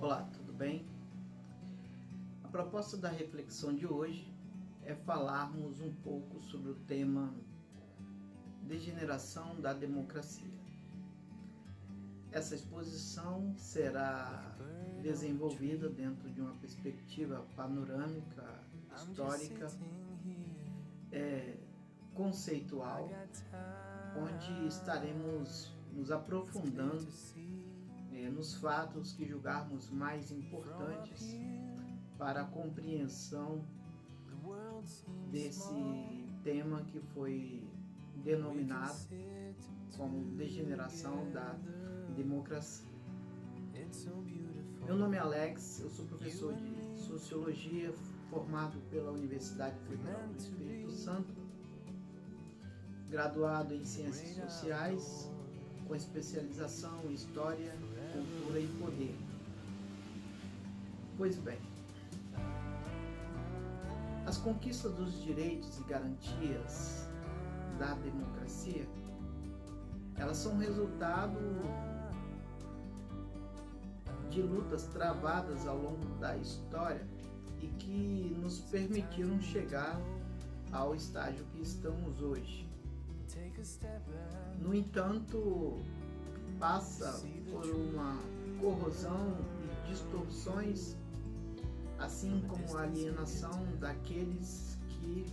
Olá, tudo bem? A proposta da reflexão de hoje é falarmos um pouco sobre o tema degeneração da democracia. Essa exposição será desenvolvida dentro de uma perspectiva panorâmica, histórica, conceitual, onde estaremos nos aprofundando nos fatos que julgarmos mais importantes para a compreensão desse tema que foi denominado como degeneração da democracia. Meu nome é Alex, eu sou professor de Sociologia, formado pela Universidade Federal do Espírito Santo, graduado em Ciências Sociais, com especialização em História, Cultura e Poder. Pois bem, as conquistas dos direitos e garantias da democracia, elas são resultado de lutas travadas ao longo da história e que nos permitiram chegar ao estágio que estamos hoje. No entanto, passa por uma corrosão e distorções, assim como a alienação daqueles que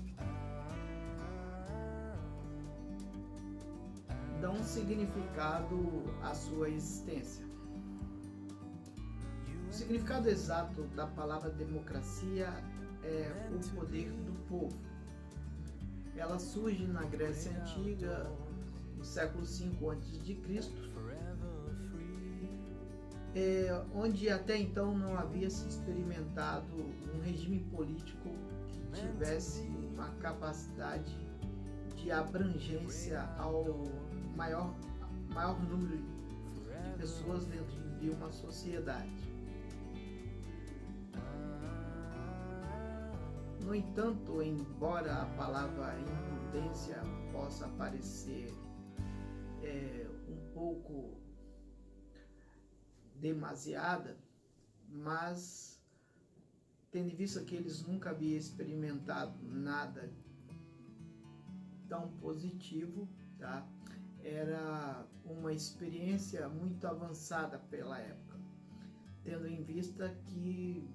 dão significado à sua existência. O significado exato da palavra democracia é o poder do povo. Ela surge na Grécia Antiga, no século V a.C., onde até então não havia se experimentado um regime político que tivesse uma capacidade de abrangência ao maior número de pessoas dentro de uma sociedade. No entanto, embora a palavra imprudência possa parecer um pouco demasiada, mas tendo em vista que eles nunca haviam experimentado nada tão positivo, tá? Era uma experiência muito avançada pela época, tendo em vista que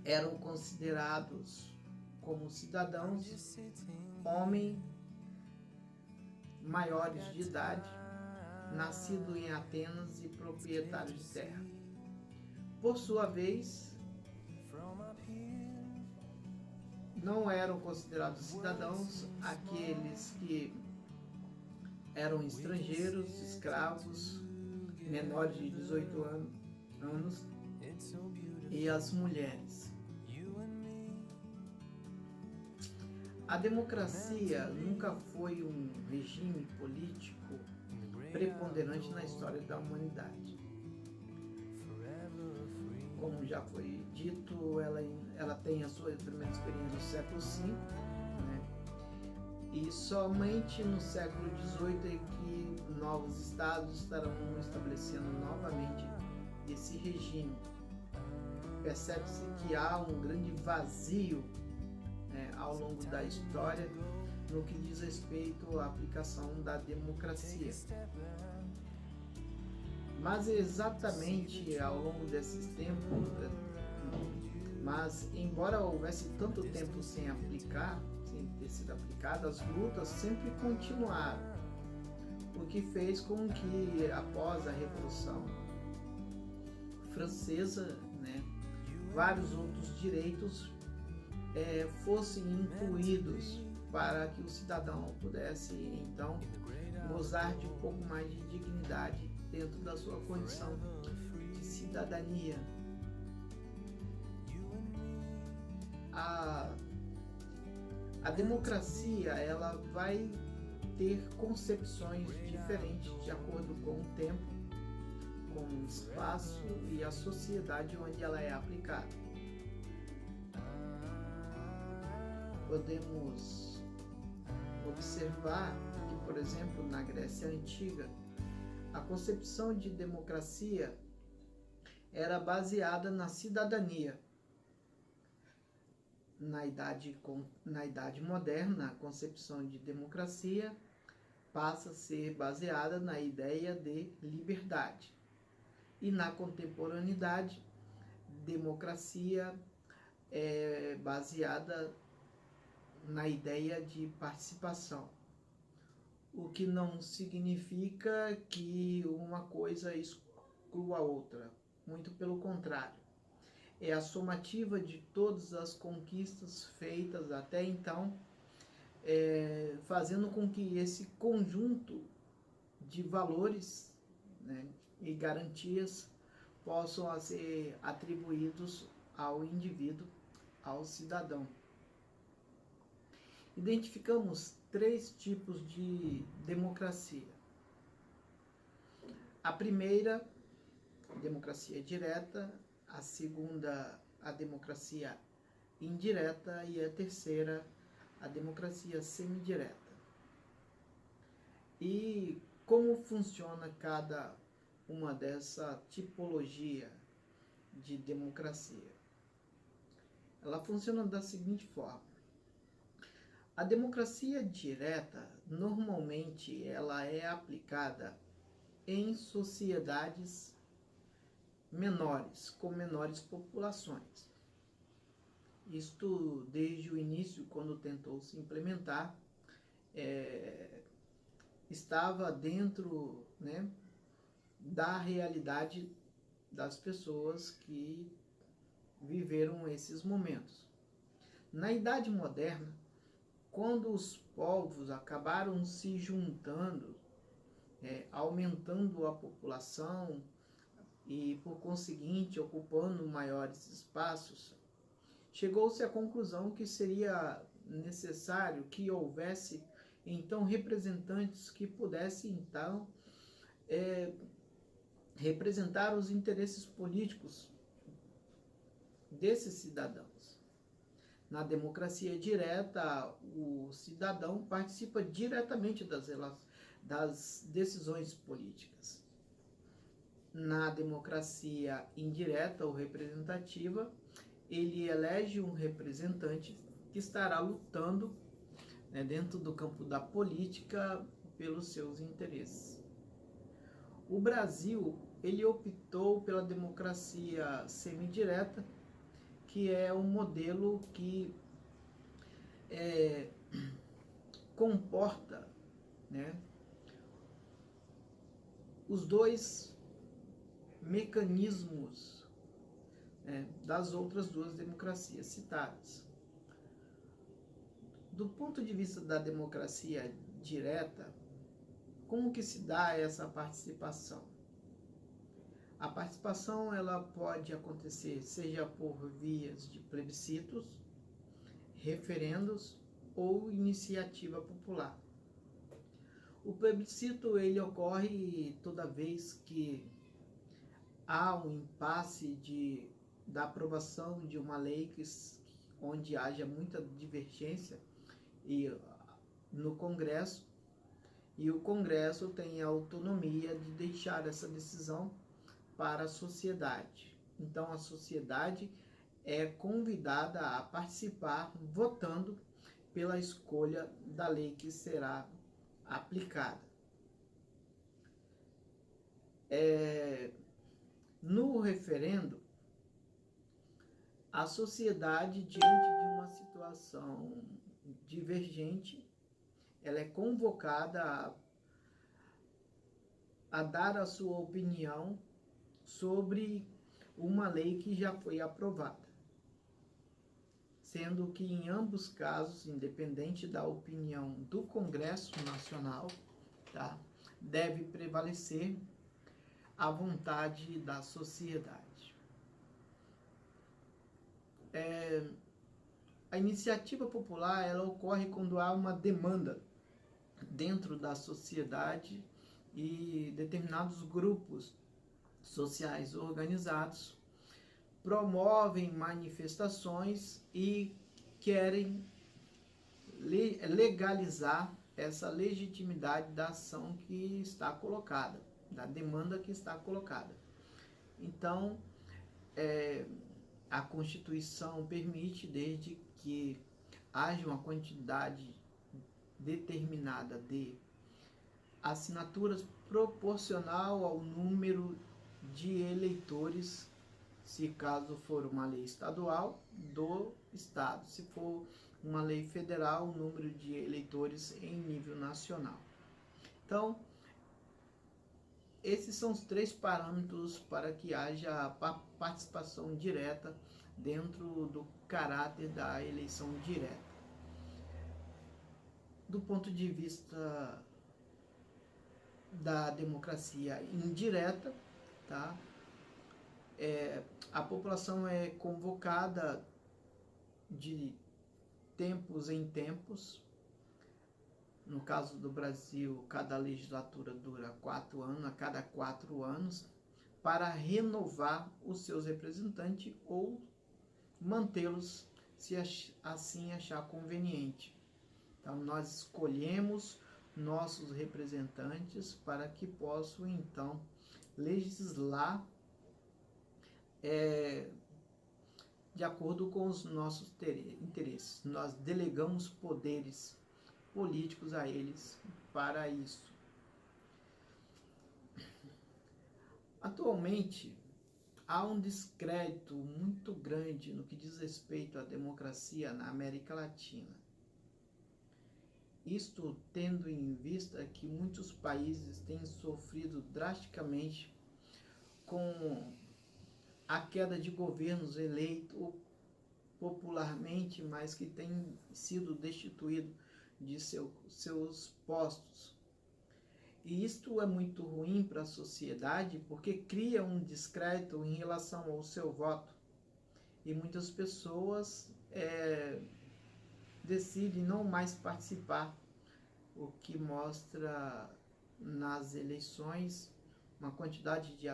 eram considerados como cidadãos, homens maiores de idade, nascido em Atenas e proprietários de terra. Por sua vez, não eram considerados cidadãos aqueles que eram estrangeiros, escravos, menores de 18 anos e as mulheres. A democracia nunca foi um regime político preponderante na história da humanidade. Como já foi dito, ela tem a sua primeira experiência no século V, né? E somente no século XVIII é que novos estados estarão estabelecendo novamente esse regime. Percebe-se que há um grande vazio ao longo da história no que diz respeito à aplicação da democracia. Mas exatamente ao longo desses tempos, embora houvesse tanto tempo sem ter sido aplicada, as lutas sempre continuaram, o que fez com que após a Revolução Francesa, vários outros direitos fossem incluídos para que o cidadão pudesse então gozar de um pouco mais de dignidade dentro da sua condição de cidadania. A democracia, ela vai ter concepções diferentes de acordo com o tempo, com o espaço e a sociedade onde ela é aplicada. Podemos observar que, por exemplo, na Grécia Antiga, a concepção de democracia era baseada na cidadania. Na idade moderna, a concepção de democracia passa a ser baseada na ideia de liberdade. E na contemporaneidade, democracia é baseada na ideia de participação, o que não significa que uma coisa exclua a outra, muito pelo contrário. É a somativa de todas as conquistas feitas até então, fazendo com que esse conjunto de valores, né, e garantias possam ser atribuídos ao indivíduo, ao cidadão. Identificamos 3 tipos de democracia. A primeira, a democracia direta, a segunda, a democracia indireta, e a terceira, a democracia semidireta. E como funciona cada uma dessa tipologia de democracia? Ela funciona da seguinte forma. A democracia direta, normalmente, ela é aplicada em sociedades menores, com menores populações. Isto desde o início, quando tentou se implementar, estava dentro, né, da realidade das pessoas que viveram esses momentos. Na Idade Moderna, quando os povos acabaram se juntando, aumentando a população e, por conseguinte, ocupando maiores espaços, chegou-se à conclusão que seria necessário que houvesse, então, representantes que pudessem, então, representar os interesses políticos desses cidadãos. Na democracia direta, o cidadão participa diretamente das decisões políticas. Na democracia indireta ou representativa, ele elege um representante que estará lutando, né, dentro do campo da política pelos seus interesses. O Brasil, ele optou pela democracia semidireta, que é um modelo que comporta, né, os dois mecanismos, né, das outras 2 democracias citadas. Do ponto de vista da democracia direta, como que se dá essa participação? A participação, ela pode acontecer seja por vias de plebiscitos, referendos ou iniciativa popular. O plebiscito, ele ocorre toda vez que há um impasse da aprovação de uma lei onde haja muita divergência no Congresso, e o Congresso tem a autonomia de deixar essa decisão para a sociedade. Então, a sociedade é convidada a participar, votando pela escolha da lei que será aplicada. No referendo, a sociedade, diante de uma situação divergente, ela é convocada a dar a sua opinião sobre uma lei que já foi aprovada, sendo que em ambos casos, independente da opinião do Congresso Nacional, tá, deve prevalecer a vontade da sociedade. A iniciativa popular, ela ocorre quando há uma demanda dentro da sociedade e determinados grupos sociais organizados promovem manifestações e querem legalizar essa legitimidade da ação que está colocada, da demanda que está colocada. Então, a Constituição permite, desde que haja uma quantidade determinada de assinaturas proporcional ao número de eleitores, se caso for uma lei estadual, do estado, se for uma lei federal, o número de eleitores em nível nacional. Então, esses são os 3 parâmetros para que haja participação direta dentro do caráter da eleição direta. Do ponto de vista da democracia indireta, tá? A população é convocada de tempos em tempos. No caso do Brasil, cada legislatura dura 4 anos, a cada 4 anos, para renovar os seus representantes ou mantê-los, se assim achar conveniente. Então, nós escolhemos nossos representantes para que possam, então, legislar de acordo com os nossos interesses. Nós delegamos poderes políticos a eles para isso. Atualmente, há um descrédito muito grande no que diz respeito à democracia na América Latina. Isto tendo em vista que muitos países têm sofrido drasticamente com a queda de governos eleitos popularmente, mas que têm sido destituídos de seus postos. E isto é muito ruim para a sociedade, porque cria um descrédito em relação ao seu voto. E muitas pessoas decidem não mais participar, o que mostra nas eleições uma quantidade de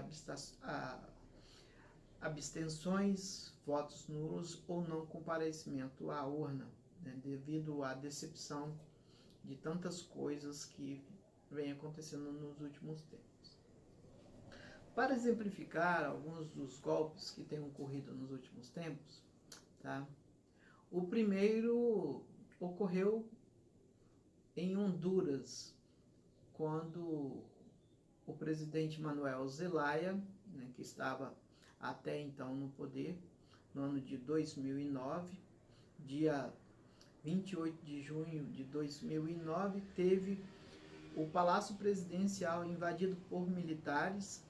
abstenções, votos nulos ou não comparecimento à urna, né, devido à decepção de tantas coisas que vem acontecendo nos últimos tempos. Para exemplificar alguns dos golpes que têm ocorrido nos últimos tempos, tá? O primeiro ocorreu em Honduras, quando o presidente Manuel Zelaya, né, que estava até então no poder, no ano de 2009, dia 28 de junho de 2009, teve o Palácio Presidencial invadido por militares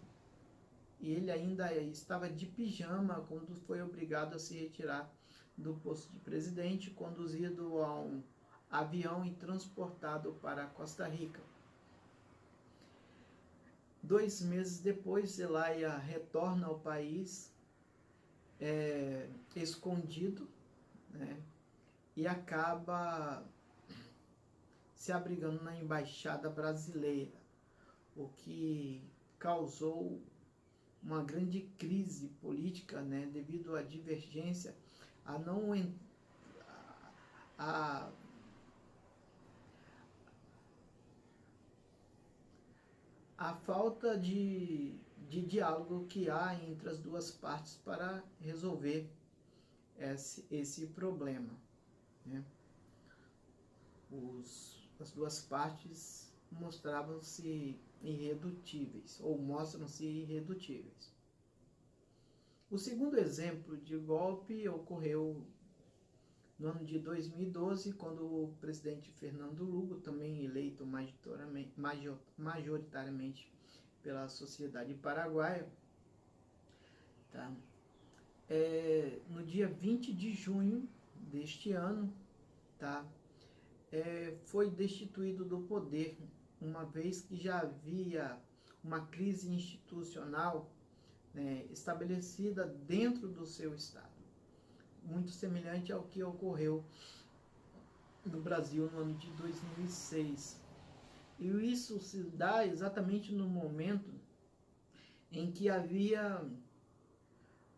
e ele ainda estava de pijama quando foi obrigado a se retirar do posto de presidente, conduzido a um avião e transportado para Costa Rica. 2 meses depois, Zelaya retorna ao país escondido, né, e acaba se abrigando na embaixada brasileira, o que causou uma grande crise política, né, devido à divergência, a falta de diálogo que há entre as duas partes para resolver esse problema, né? As duas partes mostravam-se irredutíveis, ou mostram-se irredutíveis. O segundo exemplo de golpe ocorreu no ano de 2012, quando o presidente Fernando Lugo, também eleito majoritariamente pela sociedade paraguaia, tá? No dia 20 de junho deste ano, tá? Foi destituído do poder, uma vez que já havia uma crise institucional, né, estabelecida dentro do seu estado, muito semelhante ao que ocorreu no Brasil no ano de 2006. E isso se dá exatamente no momento em que havia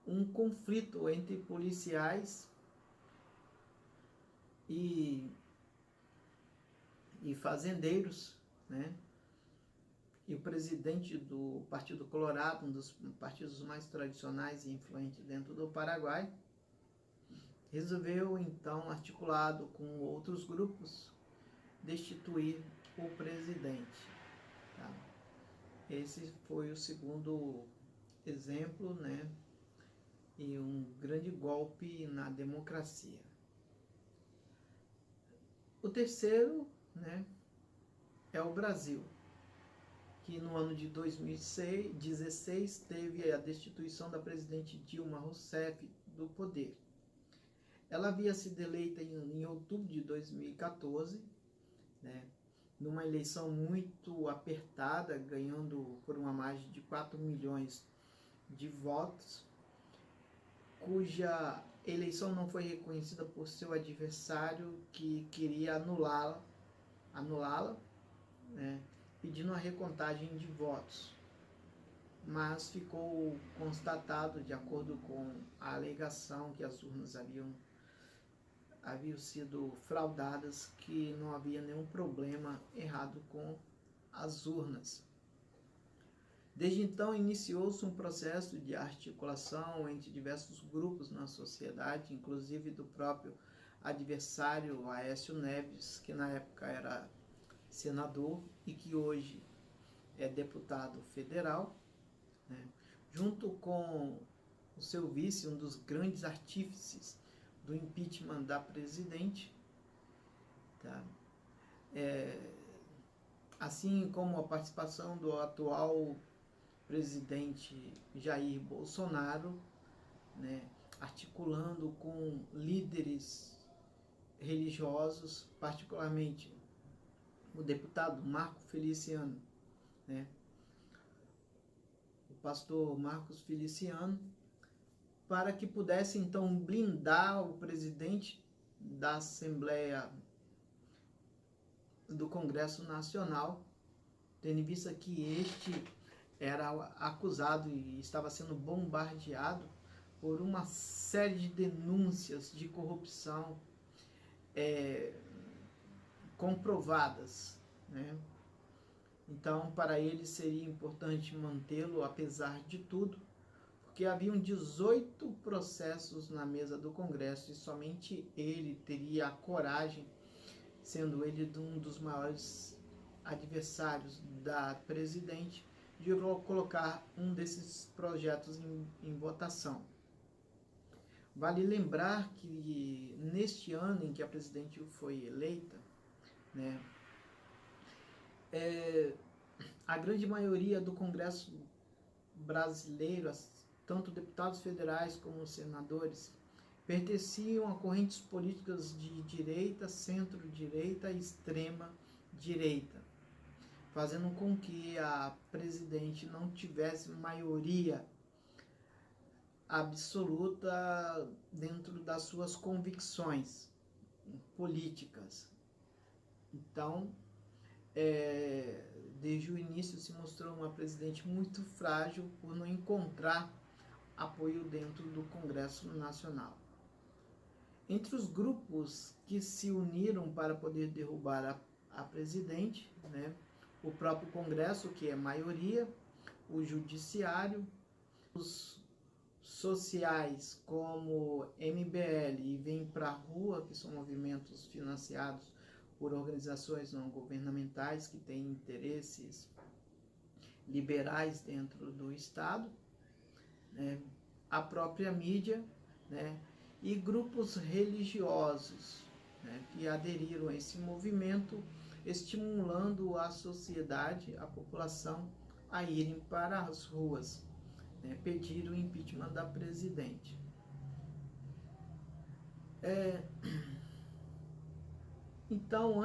um conflito entre policiais e fazendeiros, né, e o presidente do Partido Colorado, um dos partidos mais tradicionais e influentes dentro do Paraguai, resolveu então, articulado com outros grupos, destituir o presidente. Tá? Esse foi o segundo exemplo, né? E um grande golpe na democracia. O terceiro, né, é o Brasil, que no ano de 2016 teve a destituição da presidente Dilma Rousseff do poder. Ela havia sido eleita em outubro de 2014, né, numa eleição muito apertada, ganhando por uma margem de 4 milhões de votos, cuja eleição não foi reconhecida por seu adversário, que queria anulá-la, né, pedindo a recontagem de votos. Mas ficou constatado, de acordo com a alegação, que as urnas haviam sido fraudadas, que não havia nenhum problema errado com as urnas. Desde então, iniciou-se um processo de articulação entre diversos grupos na sociedade, inclusive do próprio adversário Aécio Neves, que na época era senador e que hoje é deputado federal, né? Junto com o seu vice, um dos grandes artífices do impeachment da presidente, tá? Assim como a participação do atual presidente Jair Bolsonaro, né, articulando com líderes religiosos, particularmente o deputado Marco Feliciano, né, o pastor Marcos Feliciano, para que pudesse então blindar o presidente da Assembleia do Congresso Nacional, tendo em vista que este era acusado e estava sendo bombardeado por uma série de denúncias de corrupção comprovadas, né? Então, para ele seria importante mantê-lo, apesar de tudo, porque haviam 18 processos na mesa do Congresso e somente ele teria a coragem, sendo ele um dos maiores adversários da presidente, de colocar um desses projetos em votação. Vale lembrar que neste ano em que a presidente foi eleita, né, a grande maioria do Congresso brasileiro, tanto deputados federais como senadores, pertenciam a correntes políticas de direita, centro-direita e extrema-direita, fazendo com que a presidente não tivesse maioria absoluta dentro das suas convicções políticas. Então, desde o início se mostrou uma presidente muito frágil por não encontrar apoio dentro do Congresso Nacional. Entre os grupos que se uniram para poder derrubar a presidente, né, o próprio Congresso, que é maioria, o Judiciário, os sociais como MBL e Vem Pra Rua, que são movimentos financiados por organizações não governamentais que têm interesses liberais dentro do Estado, né, a própria mídia, né, e grupos religiosos, né, que aderiram a esse movimento, estimulando a sociedade, a população, a irem para as ruas, né, pedir o impeachment da presidente. Então,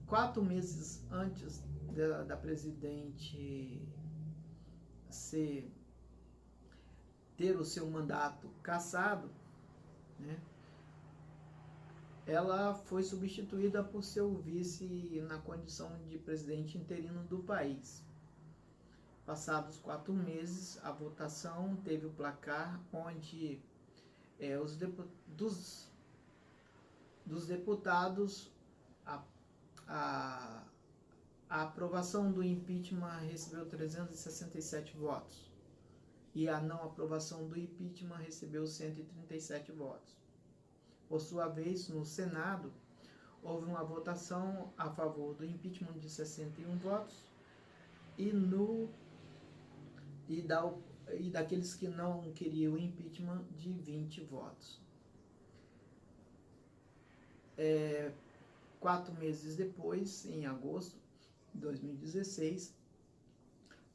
4 meses antes da presidente ter o seu mandato cassado, né, ela foi substituída por seu vice na condição de presidente interino do país. Passados 4 meses, a votação teve o placar onde dos deputados, A aprovação do impeachment recebeu 367 votos e a não aprovação do impeachment recebeu 137 votos. Por sua vez, no Senado, houve uma votação a favor do impeachment de 61 votos e daqueles que não queriam o impeachment de 20 votos. 4 meses depois, em agosto de 2016,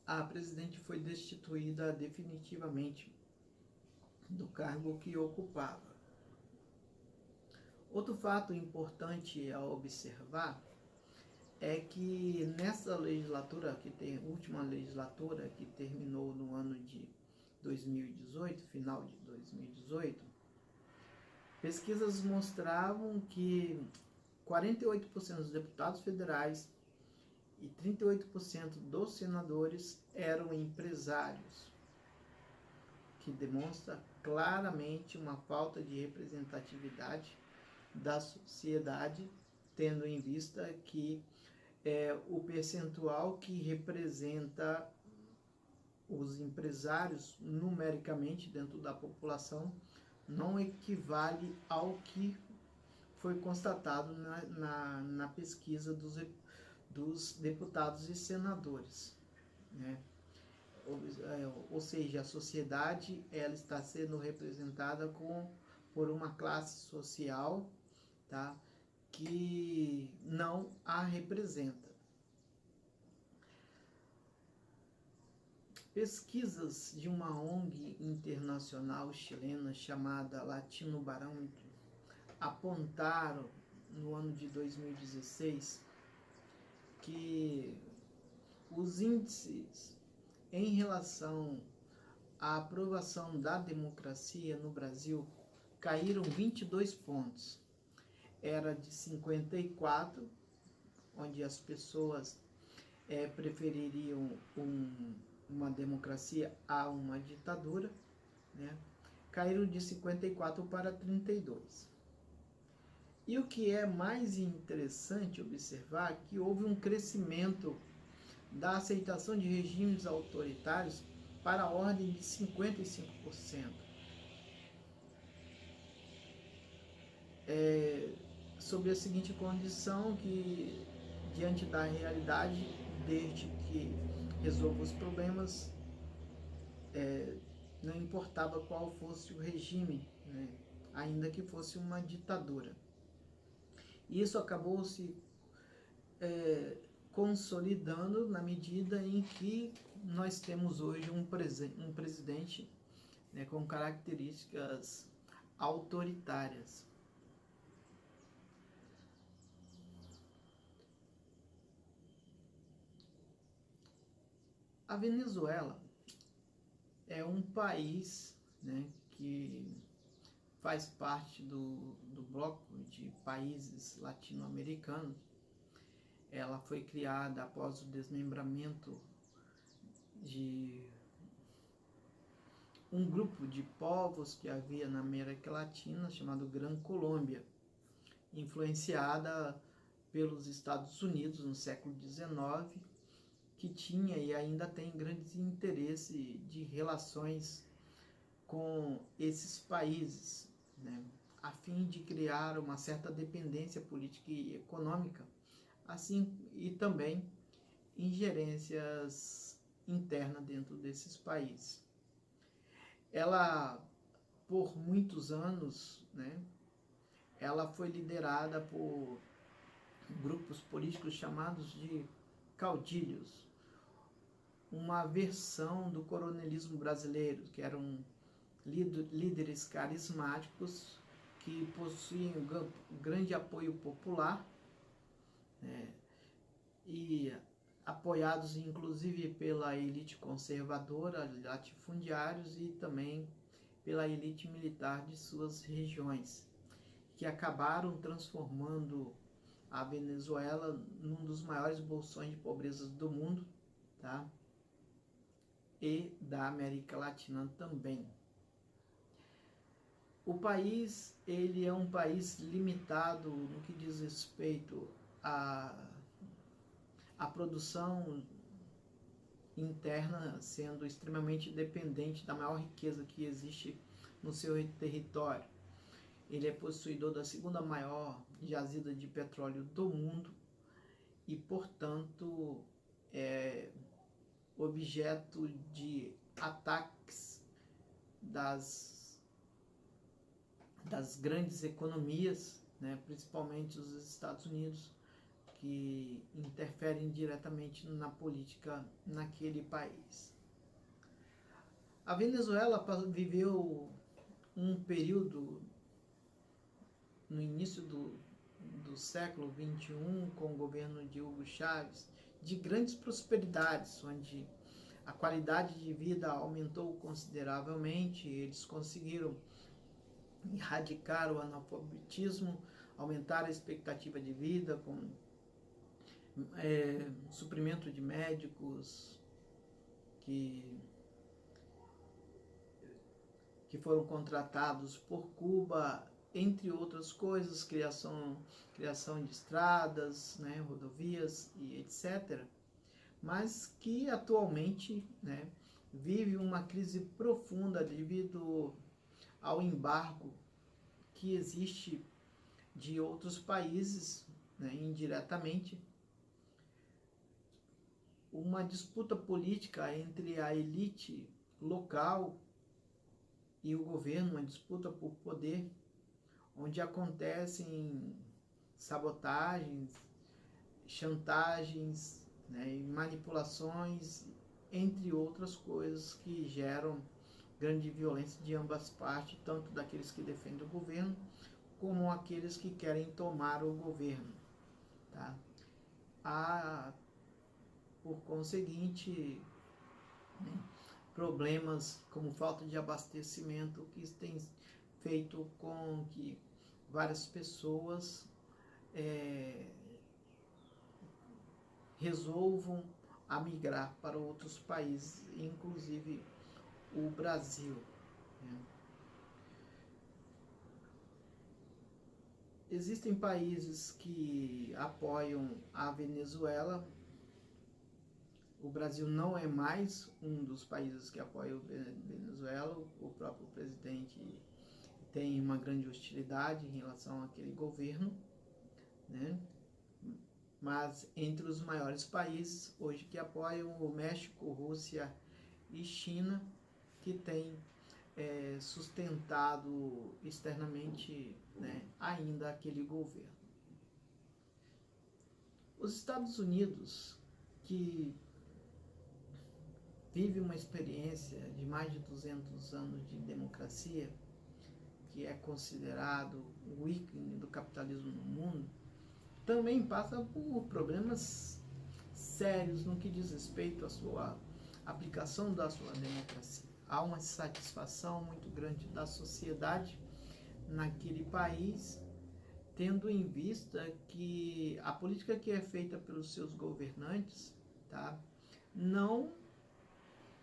a presidente foi destituída definitivamente do cargo que ocupava. Outro fato importante a observar é que nessa legislatura, última legislatura que terminou no ano de 2018, final de 2018, pesquisas mostravam que 48% dos deputados federais e 38% dos senadores eram empresários, que demonstra claramente uma falta de representatividade da sociedade, tendo em vista que o percentual que representa os empresários numericamente dentro da população não equivale ao que foi constatado na pesquisa dos deputados e senadores, né? Ou seja, a sociedade ela está sendo representada por uma classe social, tá, que não a representa. Pesquisas de uma ONG internacional chilena chamada Latino Barômetro apontaram no ano de 2016 que os índices em relação à aprovação da democracia no Brasil caíram 22 pontos. Era de 54, onde as pessoas prefeririam uma democracia a uma ditadura, né? Caíram de 54 para 32. E o que é mais interessante observar é que houve um crescimento da aceitação de regimes autoritários para a ordem de 55%. Sob a seguinte condição, que diante da realidade, desde que resolva os problemas, não importava qual fosse o regime, né? Ainda que fosse uma ditadura. Isso acabou se consolidando na medida em que nós temos hoje um presidente, né, com características autoritárias. A Venezuela é um país, né, que faz parte do bloco de países latino-americanos. Ela foi criada após o desmembramento de um grupo de povos que havia na América Latina, chamado Gran Colômbia, influenciada pelos Estados Unidos no século XIX, que tinha e ainda tem grandes interesses de relações com esses países, né, a fim de criar uma certa dependência política e econômica, assim, e também ingerências internas dentro desses países. Ela, por muitos anos, né, ela foi liderada por grupos políticos chamados de caudilhos, uma versão do coronelismo brasileiro, que eram líderes carismáticos que possuíam grande apoio popular, né, e apoiados inclusive pela elite conservadora, latifundiários, e também pela elite militar de suas regiões, que acabaram transformando a Venezuela num dos maiores bolsões de pobreza do mundo, tá? E da América Latina também. O país, ele é um país limitado no que diz respeito a produção interna sendo extremamente dependente da maior riqueza que existe no seu território. Ele é possuidor da segunda maior jazida de petróleo do mundo e, portanto, é objeto de ataques das grandes economias, né, principalmente os Estados Unidos, que interferem diretamente na política naquele país. A Venezuela viveu um período no início do século XXI, com o governo de Hugo Chávez, de grandes prosperidades, onde a qualidade de vida aumentou consideravelmente. Eles conseguiram erradicar o analfabetismo, aumentar a expectativa de vida com suprimento de médicos que foram contratados por Cuba, entre outras coisas, criação de estradas, né, rodovias e etc., mas que atualmente, né, vive uma crise profunda devido ao embargo que existe de outros países, né, indiretamente, uma disputa política entre a elite local e o governo, uma disputa por poder, onde acontecem sabotagens, chantagens, né, e manipulações, entre outras coisas que geram grande violência de ambas partes, tanto daqueles que defendem o governo, como aqueles que querem tomar o governo. Tá? Há, por conseguinte, né, problemas como falta de abastecimento, que tem feito com que várias pessoas resolvam a migrar para outros países, inclusive o Brasil. Né? Existem países que apoiam a Venezuela. O Brasil não é mais um dos países que apoia a Venezuela. O próprio presidente tem uma grande hostilidade em relação àquele governo, né? Mas entre os maiores países hoje que apoiam, o México, Rússia e China, que tem sustentado externamente, né, ainda aquele governo. Os Estados Unidos, que vive uma experiência de mais de 200 anos de democracia, que é considerado o ícone do capitalismo no mundo, também passa por problemas sérios no que diz respeito à sua aplicação da sua democracia. Há uma insatisfação muito grande da sociedade naquele país, tendo em vista que a política que é feita pelos seus governantes, tá, não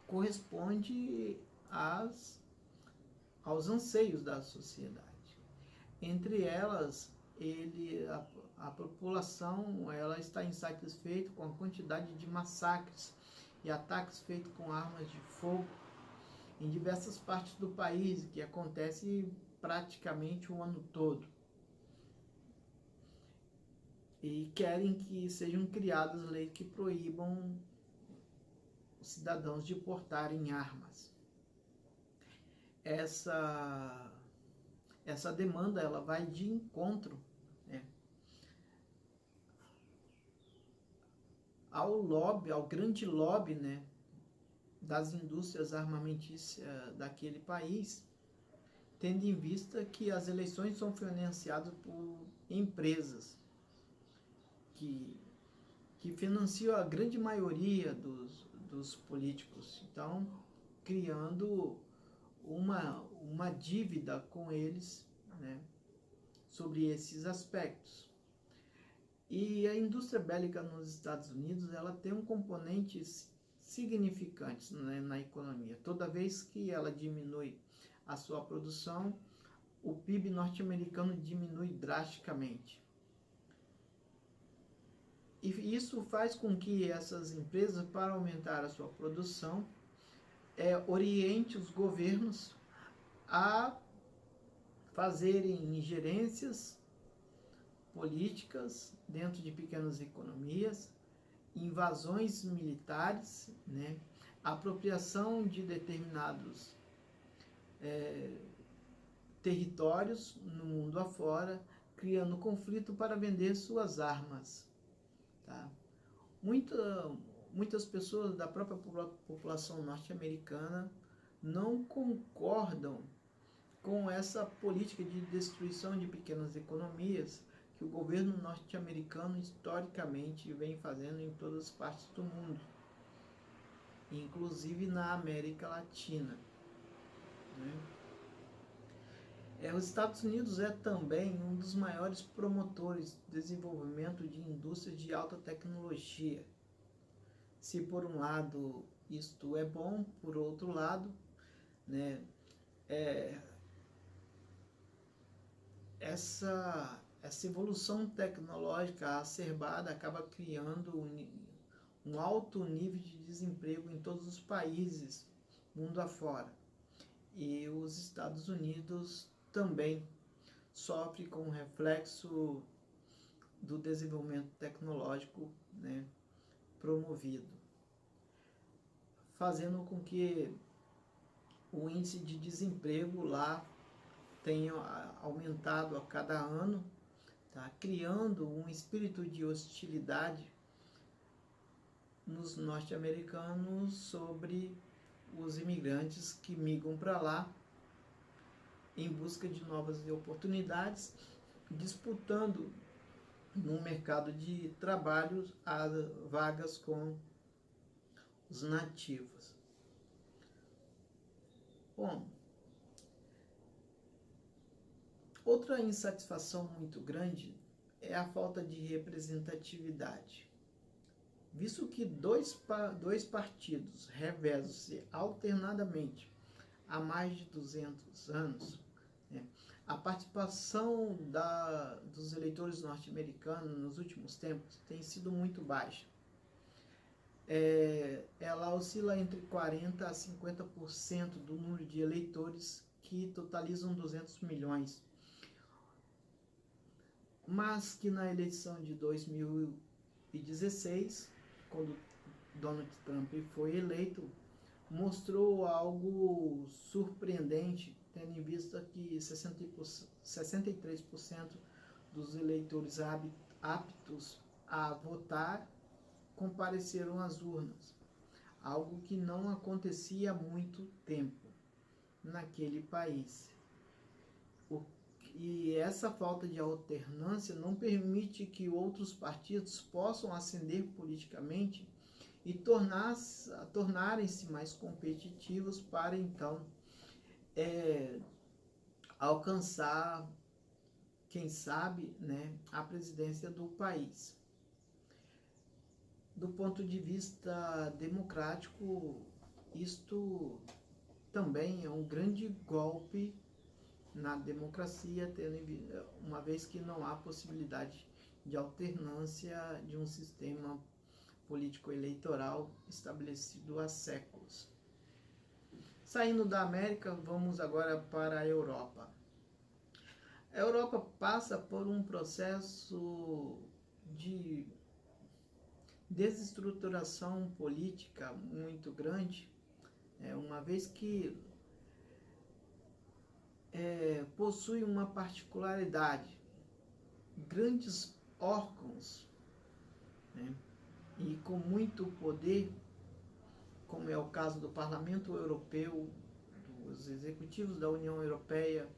corresponde aos anseios da sociedade. Entre elas, a população ela está insatisfeita com a quantidade de massacres e ataques feitos com armas de fogo em diversas partes do país, que acontece praticamente o ano todo. E querem que sejam criadas leis que proíbam os cidadãos de portarem armas. Essa demanda ela vai de encontro, né, ao grande lobby, né, das indústrias armamentícias daquele país, tendo em vista que as eleições são financiadas por empresas que financiam a grande maioria dos políticos. Então, criando uma dívida com eles, né, sobre esses aspectos. E a indústria bélica nos Estados Unidos ela tem um componente significante, né, na economia. Toda vez que ela diminui a sua produção, o PIB norte-americano diminui drasticamente. E isso faz com que essas empresas, para aumentar a sua produção, oriente os governos a fazerem ingerências políticas dentro de pequenas economias, invasões militares, né, apropriação de determinados territórios no mundo afora, criando conflito para vender suas armas. Tá? Muitas pessoas da própria população norte-americana não concordam com essa política de destruição de pequenas economias que o governo norte-americano historicamente vem fazendo em todas as partes do mundo, inclusive na América Latina. Os Estados Unidos é também um dos maiores promotores do desenvolvimento de indústrias de alta tecnologia. Se por um lado isto é bom, por outro lado, né, essa evolução tecnológica acerbada acaba criando um alto nível de desemprego em todos os países, mundo afora. E os Estados Unidos também sofre com o reflexo do desenvolvimento tecnológico, né, promovido, fazendo com que o índice de desemprego lá tenha aumentado a cada ano, tá? Criando um espírito de hostilidade nos norte-americanos sobre os imigrantes que migram para lá em busca de novas oportunidades, disputando no mercado de trabalho as vagas com os nativos. Bom, outra insatisfação muito grande é a falta de representatividade. Visto que dois partidos revezam-se alternadamente há mais de 200 anos, né, a participação dos eleitores norte-americanos nos últimos tempos tem sido muito baixa. Ela oscila entre 40% a 50% do número de eleitores, que totalizam 200 milhões. Mas que na eleição de 2016, quando Donald Trump foi eleito, mostrou algo surpreendente, tendo em vista que 63% dos eleitores aptos a votar compareceram às urnas, algo que não acontecia há muito tempo naquele país. E essa falta de alternância não permite que outros partidos possam ascender politicamente e tornarem-se mais competitivos para, então, alcançar, quem sabe, né, a presidência do país. Do ponto de vista democrático, isto também é um grande golpe na democracia, uma vez que não há possibilidade de alternância de um sistema político-eleitoral estabelecido há séculos. Saindo da América, vamos agora para a Europa. A Europa passa por um processo de desestruturação política muito grande, uma vez que possui uma particularidade: grandes órgãos, né, e com muito poder, como é o caso do Parlamento Europeu, dos executivos da União Europeia,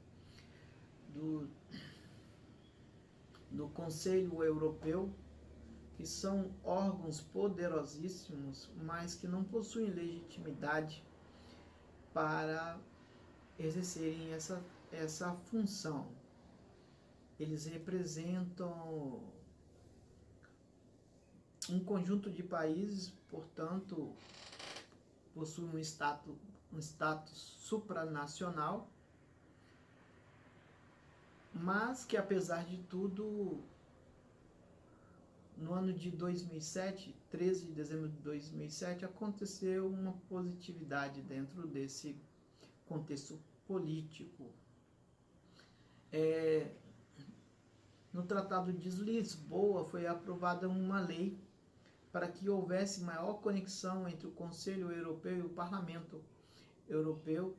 do Conselho Europeu, que são órgãos poderosíssimos, mas que não possuem legitimidade para exercerem essa função. Eles representam um conjunto de países, portanto, possuem um status supranacional, mas que, apesar de tudo, no ano de 2007, 13 de dezembro de 2007, aconteceu uma positividade dentro desse contexto político. No Tratado de Lisboa foi aprovada uma lei para que houvesse maior conexão entre o Conselho Europeu e o Parlamento Europeu,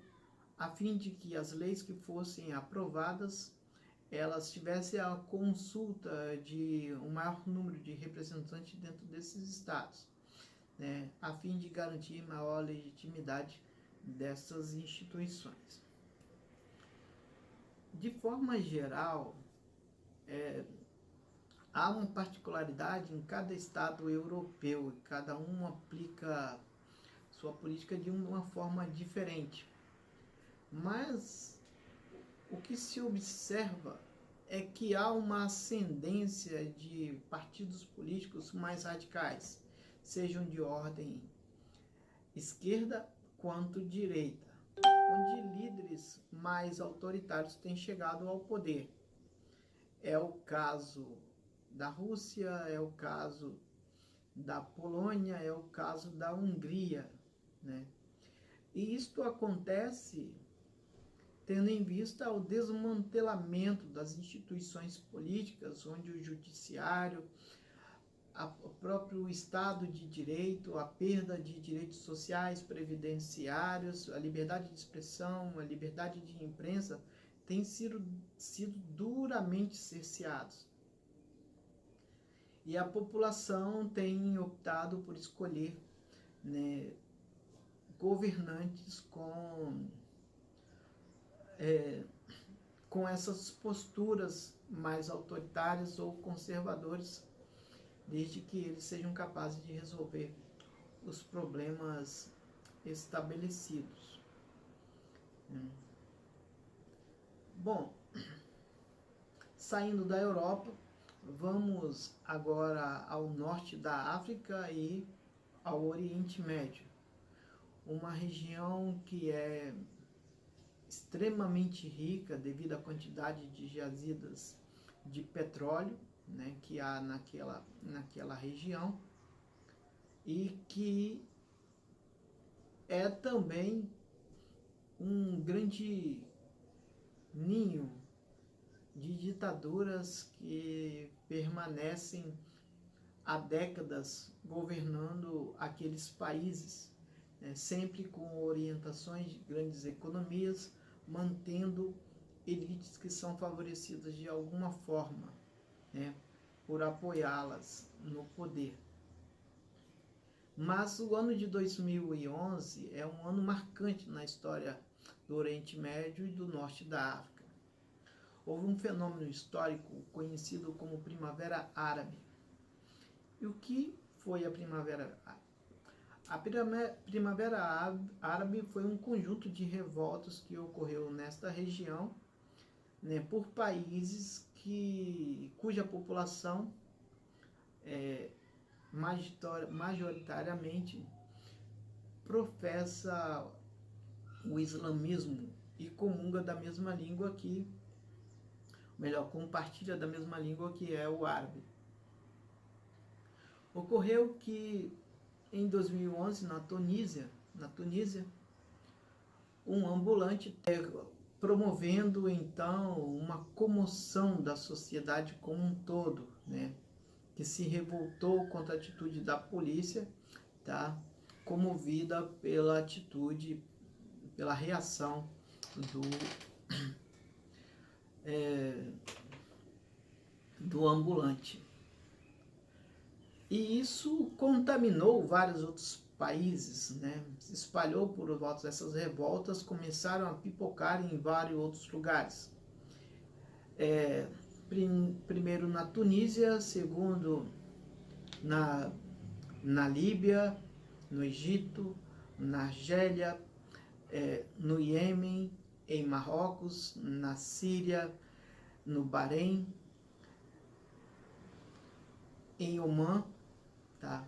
a fim de que as leis que fossem aprovadas, elas tivessem a consulta de um maior número de representantes dentro desses estados, né, a fim de garantir maior legitimidade dessas instituições. De forma geral, há uma particularidade em cada estado europeu, e cada um aplica sua política de uma forma diferente. Mas o que se observa é que há uma ascendência de partidos políticos mais radicais, sejam de ordem esquerda quanto direita, onde líderes mais autoritários têm chegado ao poder. É o caso da Rússia, é o caso da Polônia, é o caso da Hungria, né? E isto acontece tendo em vista o desmantelamento das instituições políticas, onde o judiciário, o próprio Estado de Direito, a perda de direitos sociais, previdenciários, a liberdade de expressão, a liberdade de imprensa, têm sido duramente cerceados. E a população tem optado por escolher, né, governantes com essas posturas mais autoritárias ou conservadoras, desde que eles sejam capazes de resolver os problemas estabelecidos. Bom, saindo da Europa, vamos agora ao norte da África e ao Oriente Médio, uma região que é extremamente rica devido à quantidade de jazidas de petróleo, né, que há naquela região, e que é também um grande ninho de ditaduras que permanecem há décadas governando aqueles países, né, sempre com orientações de grandes economias, mantendo elites que são favorecidas de alguma forma, né, por apoiá-las no poder. Mas o ano de 2011 é um ano marcante na história do Oriente Médio e do Norte da África. Houve um fenômeno histórico conhecido como Primavera Árabe. E o que foi a Primavera Árabe? A Primavera Árabe foi um conjunto de revoltas que ocorreu nesta região, né, por países cuja população majoritariamente professa o islamismo e comunga da mesma língua compartilha da mesma língua que é o árabe. Ocorreu que em 2011, na Tunísia, um ambulante promovendo então uma comoção da sociedade como um todo, né, que se revoltou contra a atitude da polícia, tá, comovida pela reação do ambulante. E isso contaminou vários outros países, né? Se espalhou por volta dessas revoltas, começaram a pipocar em vários outros lugares. Primeiro na Tunísia, segundo na Líbia, no Egito, na Argélia, no Iêmen, em Marrocos, na Síria, no Bahrein, em Omã, tá?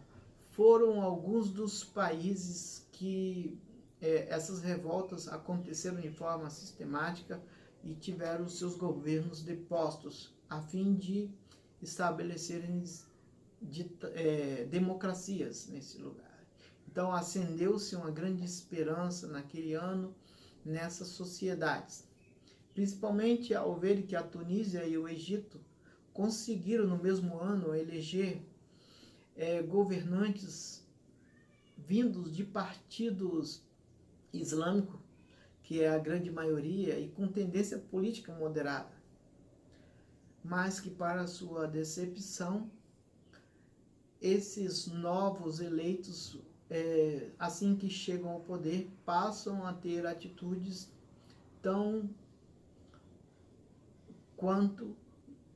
Foram alguns dos países que essas revoltas aconteceram de forma sistemática e tiveram seus governos depostos, a fim de estabelecerem democracias nesse lugar. Então acendeu-se uma grande esperança naquele ano nessas sociedades, principalmente ao ver que a Tunísia e o Egito conseguiram no mesmo ano eleger governantes vindos de partidos islâmicos, que é a grande maioria, e com tendência política moderada, mas que, para sua decepção, esses novos eleitos, assim que chegam ao poder, passam a ter atitudes tão quanto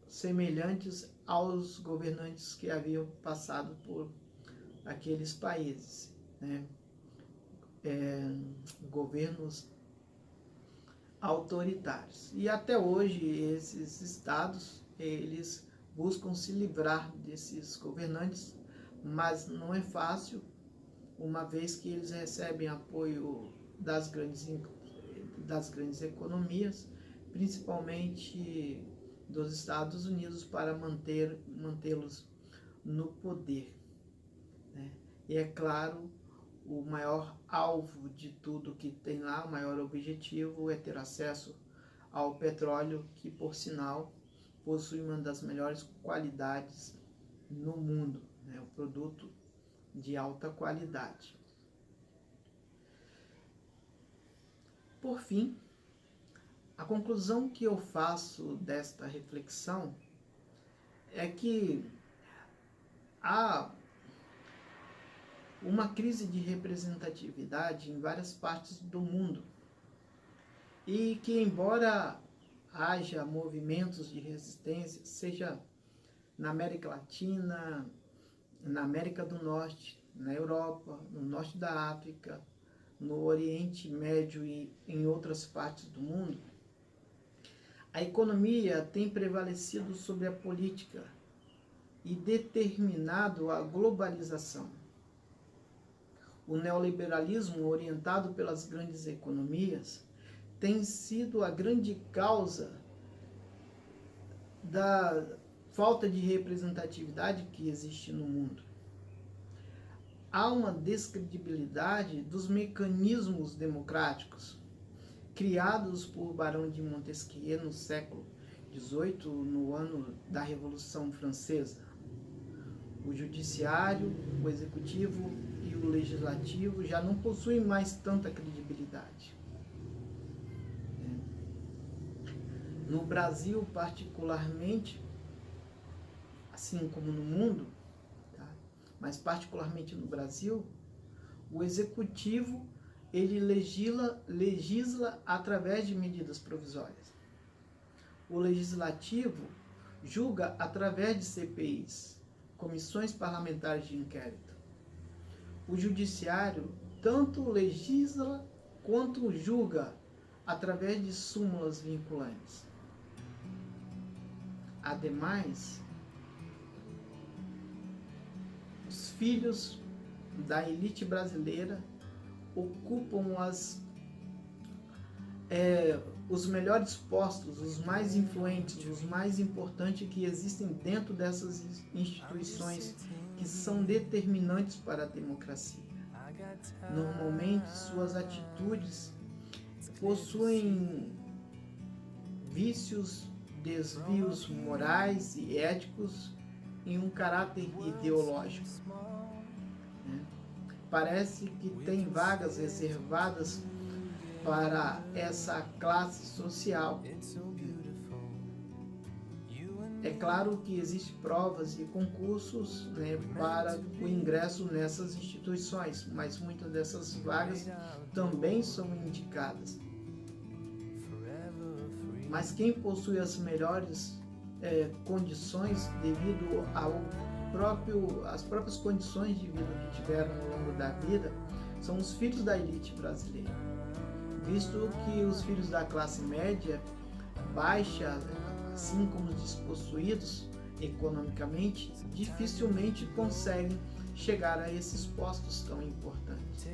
semelhantes aos governantes que haviam passado por aqueles países, né? Governos autoritários. E até hoje esses estados, eles buscam se livrar desses governantes, mas não é fácil, uma vez que eles recebem apoio das grandes economias, principalmente dos Estados Unidos, para mantê-los no poder, né? E é claro, o maior alvo de tudo que tem lá, o maior objetivo é ter acesso ao petróleo, que, por sinal, possui uma das melhores qualidades no mundo, né? Um produto de alta qualidade. Por fim, a conclusão que eu faço desta reflexão é que há uma crise de representatividade em várias partes do mundo, e que, embora haja movimentos de resistência, seja na América Latina, na América do Norte, na Europa, no Norte da África, no Oriente Médio e em outras partes do mundo, a economia tem prevalecido sobre a política e determinado a globalização. O neoliberalismo, orientado pelas grandes economias, tem sido a grande causa da falta de representatividade que existe no mundo. Há uma descredibilidade dos mecanismos democráticos criados por Barão de Montesquieu no século XVIII, no ano da Revolução Francesa. O judiciário, o executivo e o legislativo já não possuem mais tanta credibilidade. No Brasil, particularmente, assim como no mundo, tá? Mas particularmente no Brasil, o executivo, ele legisla através de medidas provisórias. O legislativo julga através de CPIs, comissões parlamentares de inquérito. O judiciário tanto legisla quanto julga através de súmulas vinculantes. Ademais, os filhos da elite brasileira ocupam os melhores postos, os mais influentes, os mais importantes que existem dentro dessas instituições que são determinantes para a democracia. Normalmente, suas atitudes possuem vícios, desvios morais e éticos em um caráter ideológico. Parece que tem vagas reservadas para essa classe social. É claro que existem provas e concursos, né, para o ingresso nessas instituições, mas muitas dessas vagas também são indicadas. Mas quem possui as melhores condições devido às próprias condições de vida que tiveram ao longo da vida são os filhos da elite brasileira, visto que os filhos da classe média baixa, assim como os despossuídos economicamente, dificilmente conseguem chegar a esses postos tão importantes.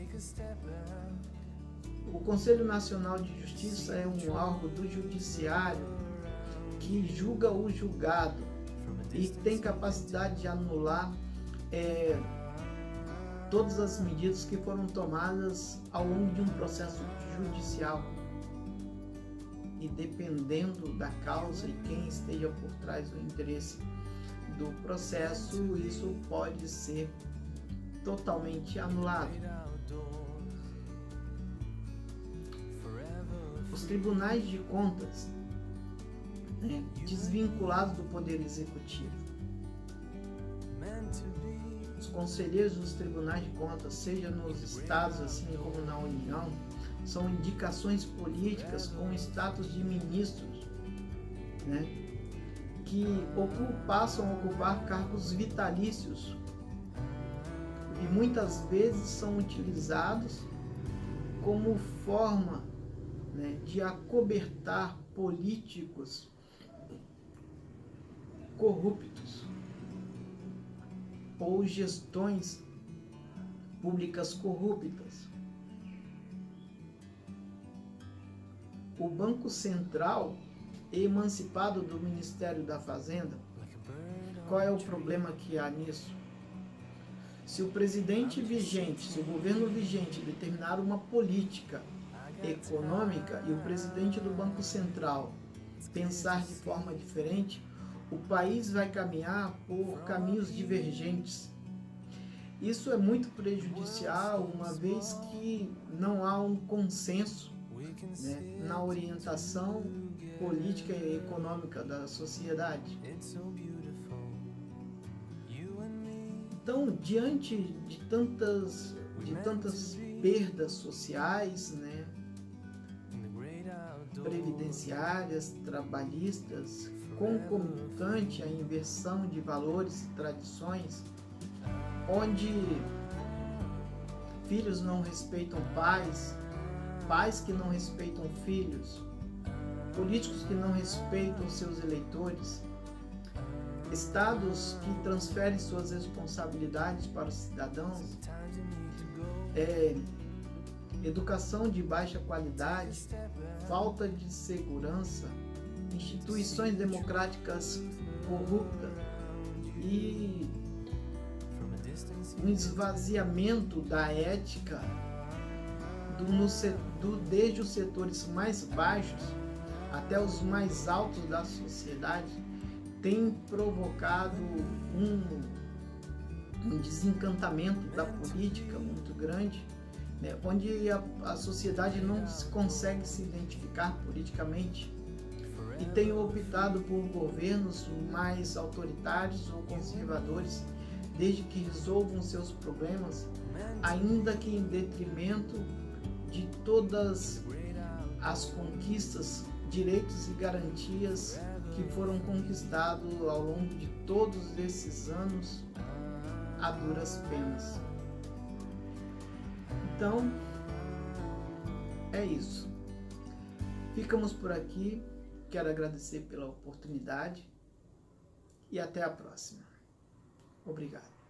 O Conselho Nacional de Justiça é um órgão do judiciário que julga o julgado, e tem capacidade de anular todas as medidas que foram tomadas ao longo de um processo judicial. E dependendo da causa e quem esteja por trás do interesse do processo, isso pode ser totalmente anulado. Os tribunais de contas, desvinculados do poder executivo. Os conselheiros dos tribunais de contas, seja nos estados assim como na União, são indicações políticas com status de ministros, que passam a ocupar cargos vitalícios e muitas vezes são utilizados como forma de acobertar políticos corruptos ou gestões públicas corruptas. O Banco Central é emancipado do Ministério da Fazenda. Qual é o problema que há nisso? Se o presidente vigente, se o governo vigente determinar uma política econômica e o presidente do Banco Central pensar de forma diferente, o país vai caminhar por caminhos divergentes. Isso é muito prejudicial, uma vez que não há um consenso na orientação política e econômica da sociedade. Então, diante de tantas perdas sociais, previdenciárias, trabalhistas, concomitante à inversão de valores e tradições, onde filhos não respeitam pais, pais que não respeitam filhos, políticos que não respeitam seus eleitores, estados que transferem suas responsabilidades para os cidadãos, educação de baixa qualidade, falta de segurança, instituições democráticas corruptas e um esvaziamento da ética desde os setores mais baixos até os mais altos da sociedade, tem provocado um desencantamento da política muito grande, onde a sociedade não consegue se identificar politicamente e tem optado por governos mais autoritários ou conservadores, desde que resolvam seus problemas, ainda que em detrimento de todas as conquistas, direitos e garantias que foram conquistados ao longo de todos esses anos a duras penas. Então, é isso. Ficamos por aqui. Quero agradecer pela oportunidade e até a próxima. Obrigado.